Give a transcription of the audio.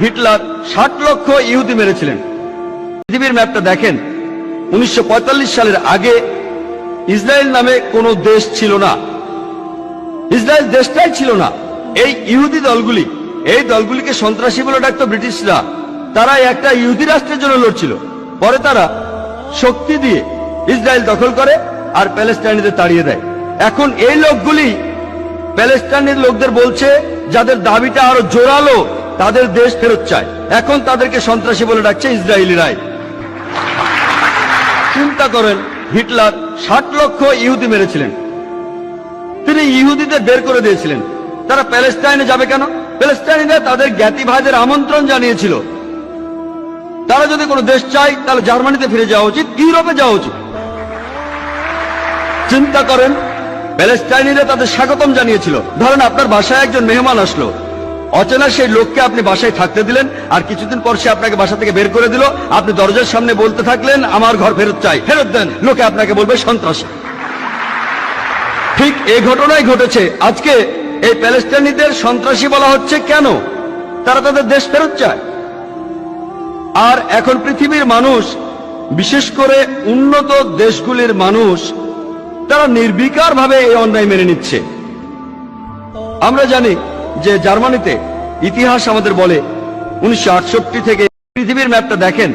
Hitler 60 লক্ষ ইহুদি মেরেছিলেন। পৃথিবীর ম্যাপটা দেখেন, 1945 সালের আগে ইসরায়েল নামে কোনো দেশ ছিল না, ইসরায়েল দেশটাই ছিল না। এই ইহুদি দলগুলি, এই দলগুলিকে সন্ত্রাসী বলে ডাকতো ব্রিটিশরা। তারা একটা ইহুদি রাষ্ট্রের জন্য লড়ছিল। পরে তারা শক্তি দিয়ে ইসরায়েল দখল করে আর প্যালেস্টাইনিদের তাড়িয়ে দেয়। এখন এই লোকগুলি প্যালেস্টাইনের লোকদের বলছে, যাদের দাবিটা আরো জোরালো, তাদের দেশ ফেরত চায়। এখন তাদেরকে সন্ত্রাসী বলে ডাকছে ইসরায়েলিরাই। চিন্তা করেন, হিটলার 60 লক্ষ ইহুদি মেরেছিলেন। তিনি ইহুদিদের বের করে দিয়েছিলেন। তারা প্যালেস্টাইনে যাবে কেন? প্যালেস্টাইনিরা তাদের জ্ঞাতিভাইদের আমন্ত্রণ জানিয়েছিল। তারা যদি কোনো দেশ চায় তাহলে জার্মানিতে ফিরে যাওয়া উচিত, ইউরোপে যাওয়া উচিত। চিন্তা করেন, প্যালেস্টাইনিরা তাদের স্বাগতম জানিয়েছিল। ধরেন আপনার বাসায় একজন মেহমান আসলো, অচেনা সেই লোককে আপনি বাসায় থাকতে দিলেন, আর কিছুদিন পর সে আপনাকে বাসা থেকে বের করে দিল। আপনি দরজার সামনে বলতে থাকলেন, আমার ঘর ফেরত চাই, ফেরত দেন। লোকে আপনাকে বলবে সন্ত্রাসী। ঠিক এই ঘটনাই ঘটেছে। আজকে এই প্যালেস্টাইনিদের সন্ত্রাসী বলা হচ্ছে কেন? তারা তাদের দেশ ফেরত চায়। আর এখন পৃথিবীর মানুষ, বিশেষ করে উন্নত দেশগুলির মানুষ, তারা নির্বিকার ভাবে এই অন্যায় মেনে নিচ্ছে। আমরা জানি যে জার্মানিতে ইতিহাস আমাদের বলে 1968 থেকে, পৃথিবীর ম্যাপটা দেখেন,